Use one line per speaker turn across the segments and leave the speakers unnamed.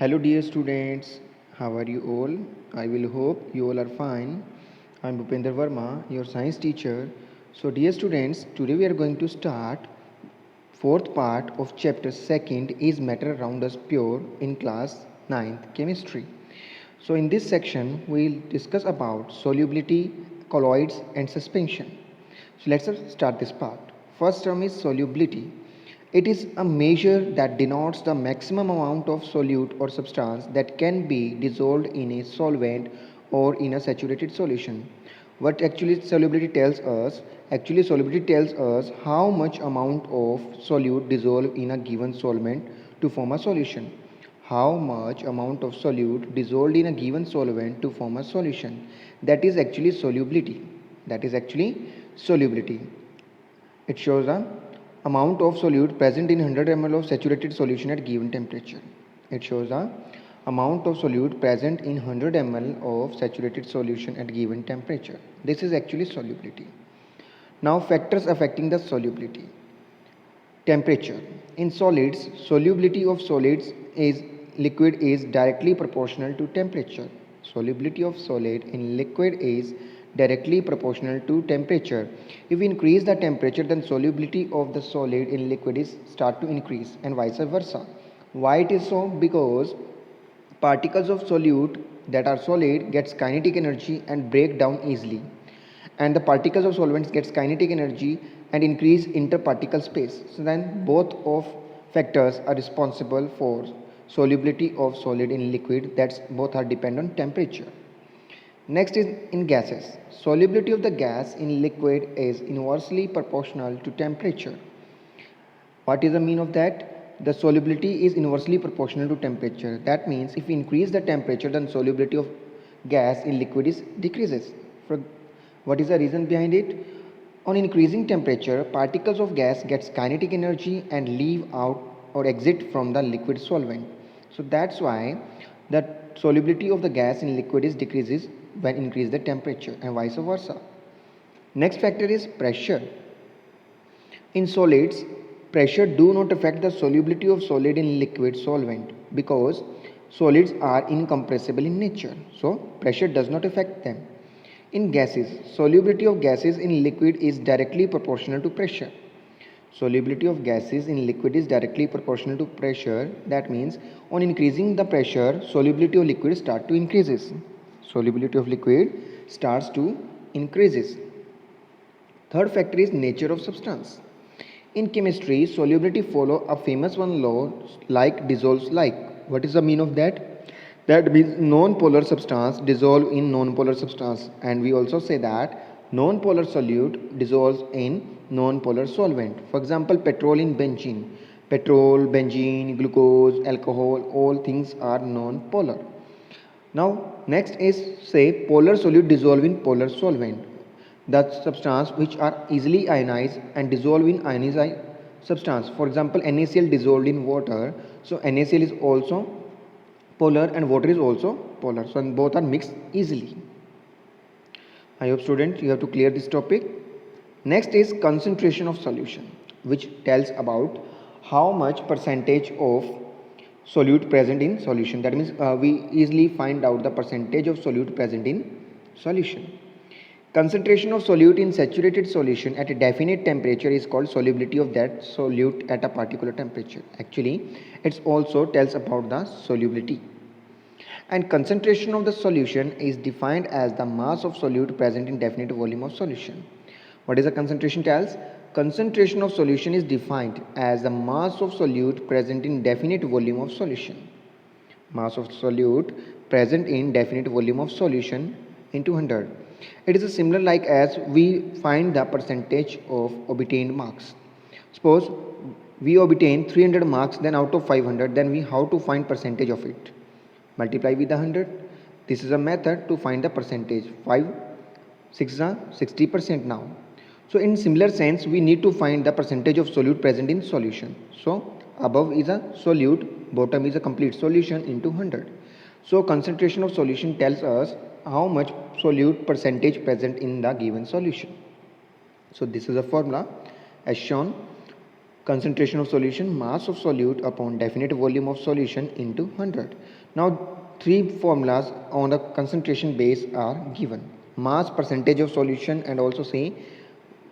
Hello dear students, how are you all? I will hope you all are fine. I am Bhupender Verma, your science teacher. So dear students, today we are going to start fourth part of chapter second is matter around us pure in class 9th chemistry. So in this section we will discuss about solubility, colloids and suspension. So let's start this part. First term is solubility. It is a measure that denotes the maximum amount of solute or substance that can be dissolved in a solvent or in a saturated solution. What actually solubility tells us? Actually solubility tells us how much amount of solute dissolved in a given solvent to form a solution. How much amount of solute dissolved in a given solvent to form a solution. That is actually solubility. That is actually solubility. It shows the amount of solute present in 100 ml of saturated solution at given temperature. It shows the amount of solute present in 100 ml of saturated solution at given temperature. This is actually solubility. Now factors affecting the solubility. Temperature. In solids, solubility of solids is liquid is directly proportional to temperature. Solubility of solid in liquid is directly proportional to temperature. If we increase the temperature, then solubility of the solid in liquid is start to increase and vice versa. Why it is so? Because particles of solute that are solid gets kinetic energy and break down easily, and the particles of solvents gets kinetic energy and increase interparticle space. So then both of factors are responsible for solubility of solid in liquid, that's both are dependent on temperature. Next is in gases. Solubility of the gas in liquid is inversely proportional to temperature. What is the mean of that? The solubility is inversely proportional to temperature. That means if we increase the temperature, then solubility of gas in liquid is decreases. What is the reason behind it? On increasing temperature, particles of gas gets kinetic energy and leave out or exit from the liquid solvent. So that's why the solubility of the gas in liquid is decreases when increase the temperature and vice versa. Next factor is pressure. In solids, pressure do not affect the solubility of solid in liquid solvent because solids are incompressible in nature. So pressure does not affect them. In gases, solubility of gases in liquid is directly proportional to pressure. Solubility of gases in liquid is directly proportional to pressure. That means on increasing the pressure, solubility of liquid start to increases. Solubility of liquid starts to increases. Third factor is nature of substance. In chemistry, solubility follow a famous one law, like dissolves like. What is the mean of that? That means non-polar substance dissolve in non-polar substance, and we also say that non-polar solute dissolves in non-polar solvent. For example, petrol in benzene. Petrol, benzene, glucose, alcohol, all things are non-polar. Now next is say polar solute dissolve in polar solvent. The substance which are easily ionized and dissolve in ionized substance. For example, NaCl dissolved in water. So NaCl is also polar and water is also polar. So both are mixed easily. I hope students you have to clear this topic. Next is concentration of solution, which tells about how much percentage of solute present in solution. That means we easily find out the percentage of solute present in solution. Concentration of solute in saturated solution at a definite temperature is called solubility of that solute at a particular temperature. Actually, it also tells about the solubility. And concentration of the solution is defined as the mass of solute present in definite volume of solution. What is the concentration tells? Concentration of solution is defined as the mass of solute present in definite volume of solution. Mass of solute present in definite volume of solution into 100. It is similar like as we find the percentage of obtained marks. Suppose we obtain 300 marks, then out of 500, then we how to find percentage of it? Multiply with 100. This is a method to find the percentage. 5 6 are 60% now. So in similar sense, we need to find the percentage of solute present in solution. So above is a solute, bottom is a complete solution into 100. So concentration of solution tells us how much solute percentage present in the given solution. So this is a formula as shown. concentration of solution, mass of solute upon definite volume of solution into 100. Now three formulas on the concentration base are given: mass, percentage of solution, and also say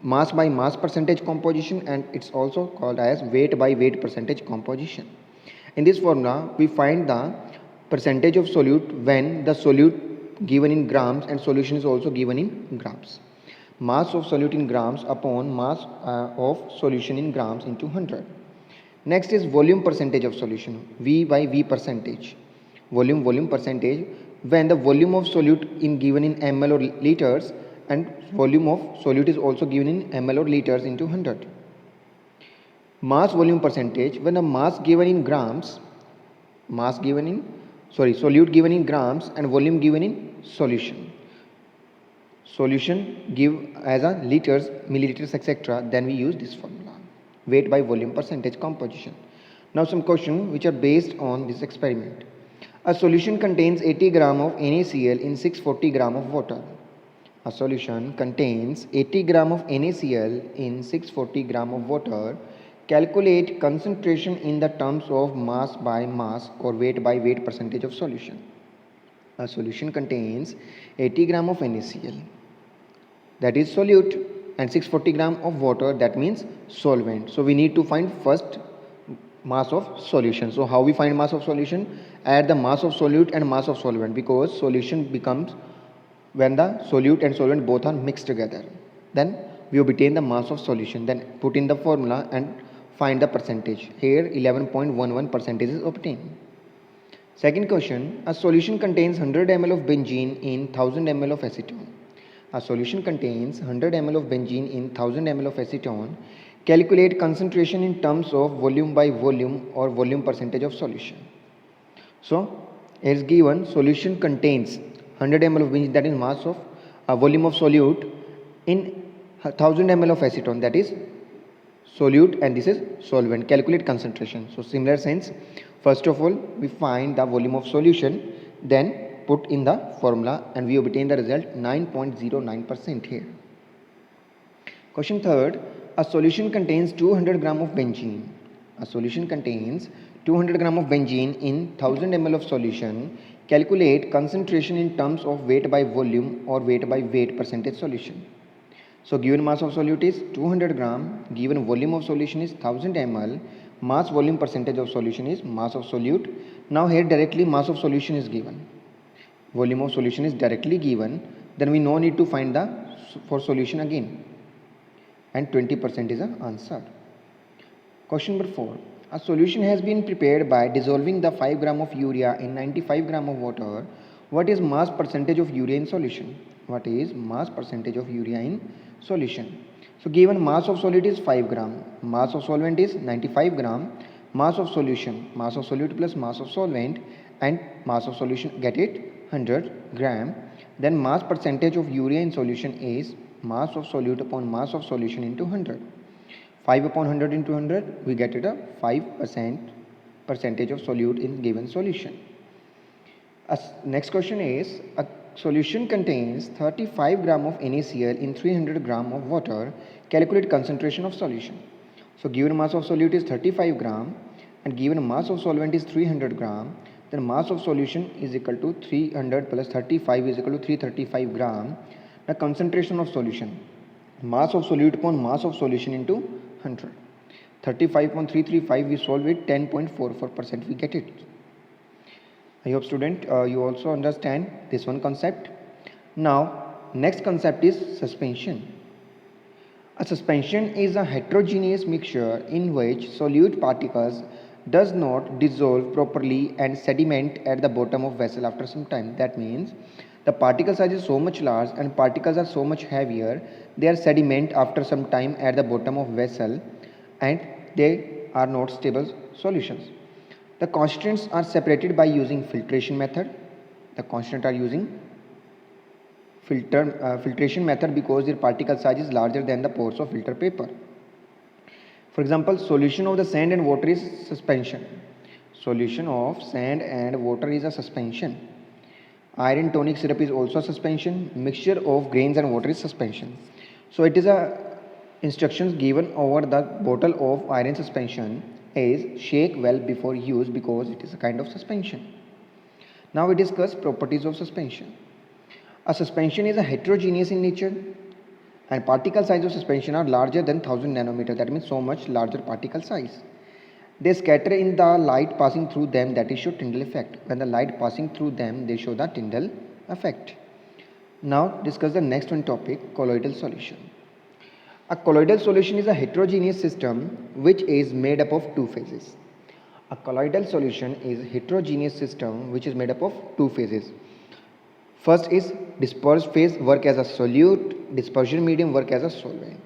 mass by mass percentage composition, and it's also called as weight by weight percentage composition. In this formula we find the percentage of solute when the solute given in grams and solution is also given in grams. Mass of solute in grams upon mass of solution in grams into 100. Next is volume percentage of solution, V by V percentage. Volume percentage when the volume of solute in given in ml or liters and volume of solute is also given in ml or liters into 100. Mass volume percentage when the mass given in grams, solute given in grams and volume given in solution. Solution give as a liters, milliliters, etc. Then we use this formula, weight by volume percentage composition. Now some questions which are based on this experiment. A solution contains 80 gram of NaCl in 640 gram of water. A solution contains 80 gram of NaCl in 640 gram of water. Calculate concentration in the terms of mass by mass or weight by weight percentage of solution. A solution contains 80 gram of NaCl, that is solute, and 640 gram of water, that means solvent. So we need to find first mass of solution. So how we find mass of solution? Add the mass of solute and mass of solvent, because solution becomes when the solute and solvent both are mixed together. Then we obtain the mass of solution. Then put in the formula and find the percentage. Here 11.11 percentage is obtained. Second question, a solution contains 100 ml of benzene in 1000 ml of acetone. A solution contains 100 ml of benzene in 1000 ml of acetone. Calculate concentration in terms of volume by volume or volume percentage of solution. So, as given, solution contains 100 ml of benzene, that is mass of volume of solute, in 1000 ml of acetone, that is solute, and this is solvent. Calculate concentration. So similar sense, first of all we find the volume of solution, then put in the formula, and we obtain the result 9.09% here. Question third, a solution contains 200 gram of benzene. A solution contains 200 gram of benzene in 1000 ml of solution. Calculate concentration in terms of weight by volume or weight by weight percentage solution. So given mass of solute is 200 gram, given volume of solution is 1000 ml, mass volume percentage of solution is mass of solute. Now here directly mass of solution is given, volume of solution is directly given, then we no need to find the for solution again, and 20% is the answer. Question number 4. A solution has been prepared by dissolving the 5 gram of urea in 95 gram of water. What is mass percentage of urea in solution? What is mass percentage of urea in solution? So given mass of solute is 5 gram, mass of solvent is 95 gram, mass of solution, mass of solute plus mass of solvent, and mass of solution, get it, 100 gram. Then mass percentage of urea in solution is mass of solute upon mass of solution into 100. 5 upon 100 into 100, we get it a 5% percentage of solute in given solution. Next question is, a solution contains 35 gram of NaCl in 300 gram of water. Calculate concentration of solution. So given mass of solute is 35 gram and given mass of solvent is 300 gram, then mass of solution is equal to 300 plus 35 is equal to 335 gram. The concentration of solution, mass of solute upon mass of solution into 100. 35.335 we solve it, 10.44% we get it. I hope student you also understand this one concept. Now next concept is suspension. A suspension is a heterogeneous mixture in which solute particles does not dissolve properly and sediment at the bottom of vessel after some time. That means the particle size is so much large and particles are so much heavier, they are sediment after some time at the bottom of vessel and they are not stable solutions. The constants are separated by using filtration method. The constants are using filtration method because their particle size is larger than the pores of filter paper. For example, solution of the sand and water is suspension. Solution of sand and water is a suspension. Iron tonic syrup is also a suspension. Mixture of grains and water is suspension. So it is a Instructions given over the bottle of iron suspension is shake well before use because it is a kind of suspension. Now we discuss properties of suspension. A suspension is a heterogeneous in nature and particle size of suspension are larger than 1000 nanometer, that means so much larger particle size. They scatter in the light passing through them, that is show Tyndall effect. When the light passing through them, they show the Tyndall effect. Now discuss the next one topic, colloidal solution. A colloidal solution is a heterogeneous system which is made up of two phases. A colloidal solution is a heterogeneous system which is made up of two phases. First is dispersed phase work as a solute, dispersion medium work as a solvent.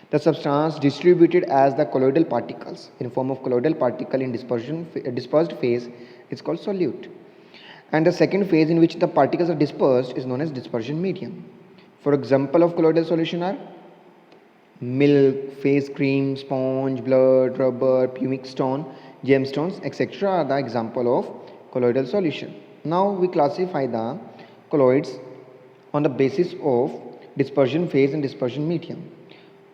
The substance distributed as the colloidal particles in form of colloidal particle in dispersed phase is called solute. And the second phase in which the particles are dispersed is known as dispersion medium. For example of colloidal solution are milk, face cream, sponge, blood, rubber, pumic stone, gemstones, etc. are the example of colloidal solution. Now we classify the colloids on the basis of dispersion phase and dispersion medium.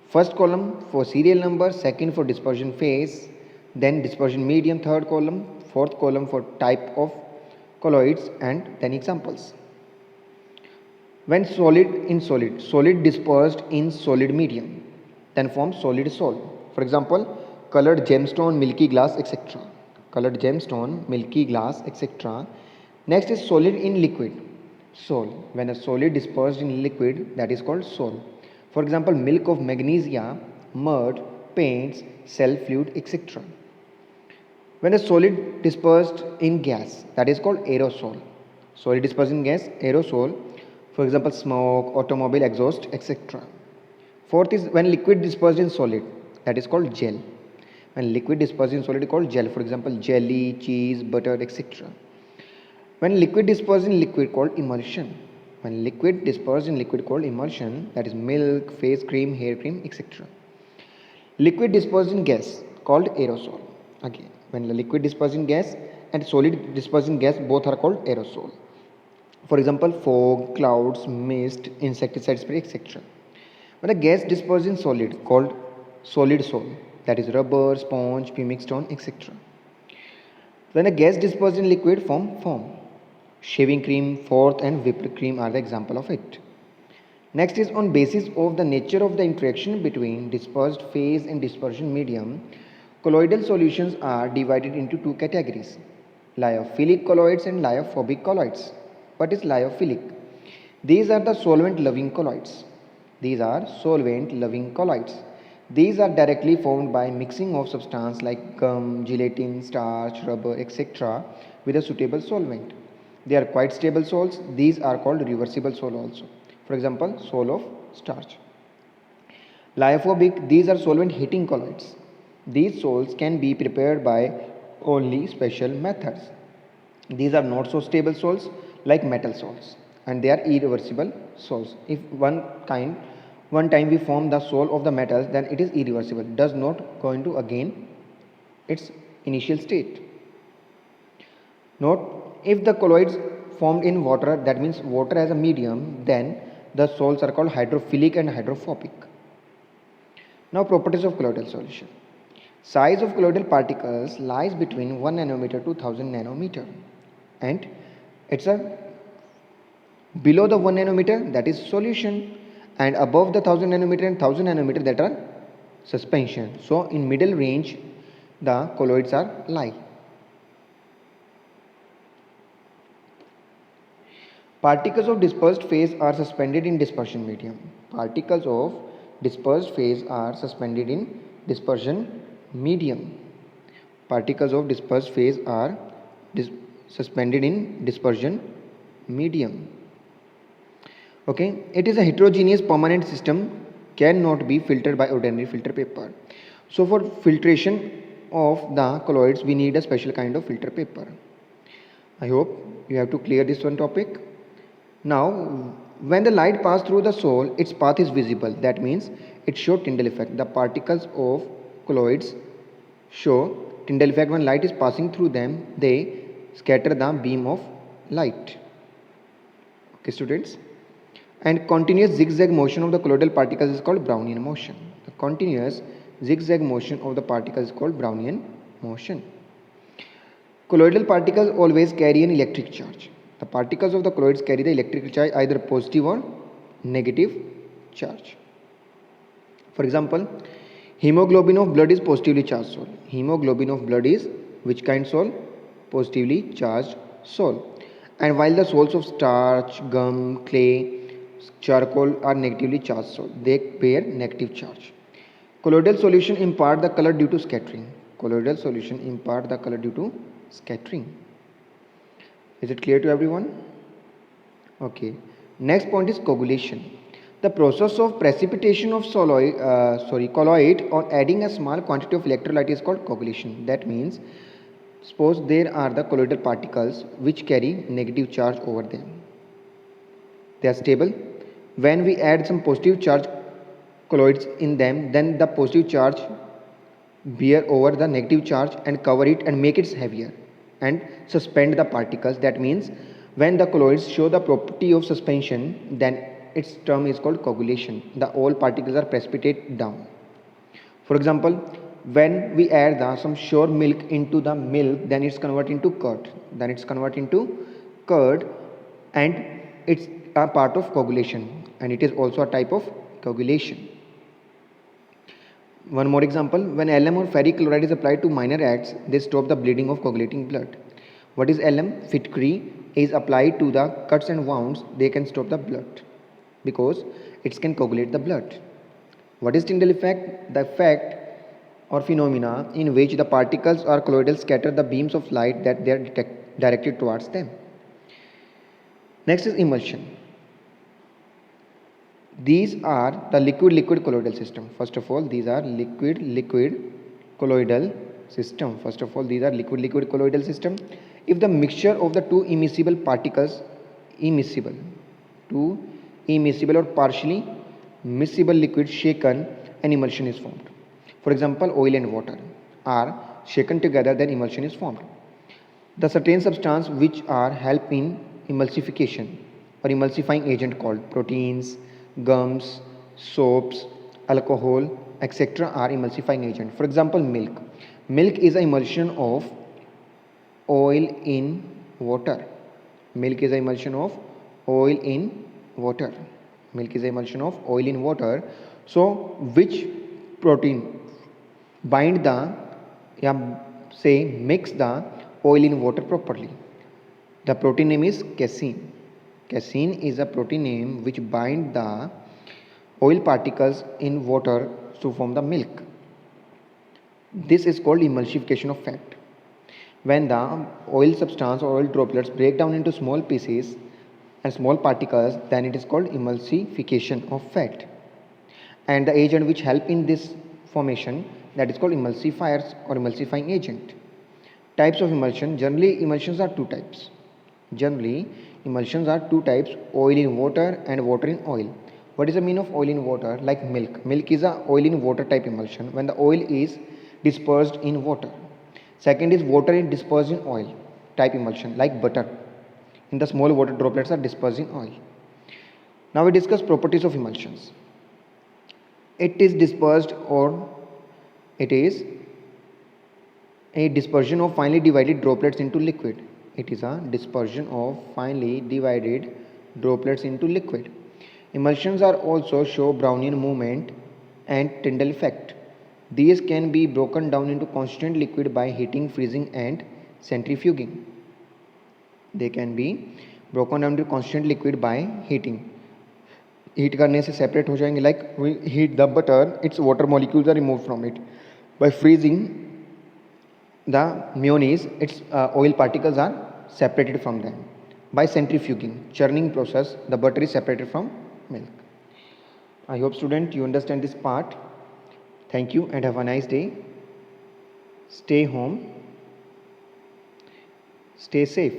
First column for serial number, second for dispersion phase, then dispersion medium, third column, fourth column for type of colloids, and then examples. When solid in solid, solid dispersed in solid medium, then forms solid sol. For example, colored gemstone, milky glass, etc. Colored gemstone, milky glass, etc. Next is solid in liquid, sol. When a solid dispersed in liquid, that is called sol. For example, milk of magnesia, mud, paints, cell fluid, etc. When a solid dispersed in gas, that is called aerosol. Solid dispersed in gas, aerosol. For example, smoke, automobile exhaust, etc. Fourth is when liquid dispersed in solid, that is called gel. When liquid dispersed in solid is called gel. For example, jelly, cheese, butter, etc. When liquid dispersed in liquid called emulsion. When liquid dispersed in liquid called emulsion, that is milk, face cream, hair cream, etc. Liquid dispersed in gas called aerosol. Again, when the liquid dispersed in gas and solid dispersed in gas, both are called aerosol. For example, fog, clouds, mist, insecticide spray, etc. When a gas dispersed in solid called solid sol, that is rubber, sponge, pumic stone, etc. When a gas dispersed in liquid form foam. Shaving cream, fourth and whipped cream are the example of it. Next is on basis of the nature of the interaction between dispersed phase and dispersion medium, colloidal solutions are divided into two categories, lyophilic colloids and lyophobic colloids. What is lyophilic? These are the solvent-loving colloids. These are solvent-loving colloids. These are directly formed by mixing of substance like gum, gelatin, starch, rubber, etc. with a suitable solvent. They are quite stable sols. These are called reversible sol also. For example, sol of starch. Lyophobic, these are solvent heating colloids. These sols can be prepared by only special methods. These are not so stable sols like metal sols, and they are irreversible sols. If one time we form the sol of the metals, then it is irreversible, does not go into again its initial state. Note, if the colloids formed in water, that means water as a medium, then the sols are called hydrophilic and hydrophobic. Now properties of colloidal solution. Size of colloidal particles lies between 1 nanometer to 1000 nanometer, and it's a below the 1 nanometer, that is solution, and above the 1000 nanometer and 1000 nanometer, that are suspension. So in middle range the colloids are lie. Particles of dispersed phase are suspended in dispersion medium. Particles of dispersed phase are suspended in dispersion medium. Particles of dispersed phase are suspended in dispersion medium. Okay, it is a heterogeneous permanent system, cannot be filtered by ordinary filter paper. So for filtration of the colloids, we need a special kind of filter paper. I hope you have to clear this one topic. Now, when the light passes through the sol, its path is visible. That means it shows Tyndall effect. The particles of colloids show Tyndall effect. When light is passing through them, they scatter the beam of light. Okay, students. And continuous zigzag motion of the colloidal particles is called Brownian motion. The Continuous zigzag motion of the particles is called Brownian motion. Colloidal particles always carry an electric charge. The particles of the colloids carry the electrical charge, either positive or negative charge. For example, hemoglobin of blood is positively charged sol. Hemoglobin of blood is which kind sol? Positively charged sol. And while the sols of starch, gum, clay, charcoal are negatively charged sol, they bear negative charge. Colloidal solution impart the color due to scattering. Colloidal solution impart the color due to scattering. Is it clear to everyone? Okay. Next point is coagulation. The process of precipitation of colloid or adding a small quantity of electrolyte is called coagulation. That means, suppose there are the colloidal particles which carry negative charge over them. They are stable. When we add some positive charge colloids in them, then the positive charge bear over the negative charge and cover it and make it heavier and suspend the particles. That means when the colloids show the property of suspension, then its term is called coagulation. The all particles are precipitated down. For example, when we add some sour milk into the milk, then it's converted into curd. And it's a part of coagulation, and it is also a type of coagulation. One more example, when LM or ferric chloride is applied to minor acts, they stop the bleeding of coagulating blood. What is LM? Fitkery is applied to the cuts and wounds, they can stop the blood because it can coagulate the blood. What is Tyndall effect? The effect or phenomena in which the particles or colloidal scatter the beams of light that they are directed towards them. Next is emulsion. These are the liquid colloidal system. First of all, these are liquid colloidal system. If the mixture of the two immiscible particles, two immiscible or partially miscible liquids shaken, an emulsion is formed. For example, oil and water are shaken together, then emulsion is formed. The certain substance which are help in emulsification or emulsifying agent called proteins, gums, soaps, alcohol, etc. are emulsifying agent. For example, milk. Milk is an emulsion of oil in water. So, which protein bind the, mix the oil in water properly? The protein name is casein. Casein is a protein name which bind the oil particles in water to form the milk. This is called emulsification of fat. When the oil substance or oil droplets break down into small pieces and small particles, then it is called emulsification of fat. And the agent which help in this formation, that is called emulsifiers or emulsifying agent. Types of emulsion. Generally, emulsions are two types. Oil in water and water in oil. What is the meaning of oil in water? Like milk. Milk is a oil in water type emulsion when the oil is dispersed in water. Second is water is dispersed in oil type emulsion, like butter. In the small water droplets are dispersed in oil. Now we discuss properties of emulsions. It is dispersed, or it is a dispersion of finely divided droplets into liquid. It is a dispersion of finely divided droplets into liquid. Emulsions are also show Brownian movement and Tyndall effect. These can be broken down into constant liquid by heating, freezing and centrifuging. They can be broken down to constant liquid by heating. Heat करने से separate हो जाएंगे. Like we heat the butter, its water molecules are removed from it. By freezing the mayonnaise, its oil particles are separated from them. By centrifuging, churning process, the butter is separated from milk. I hope student you understand this part. Thank you and have a nice day. Stay home. Stay safe.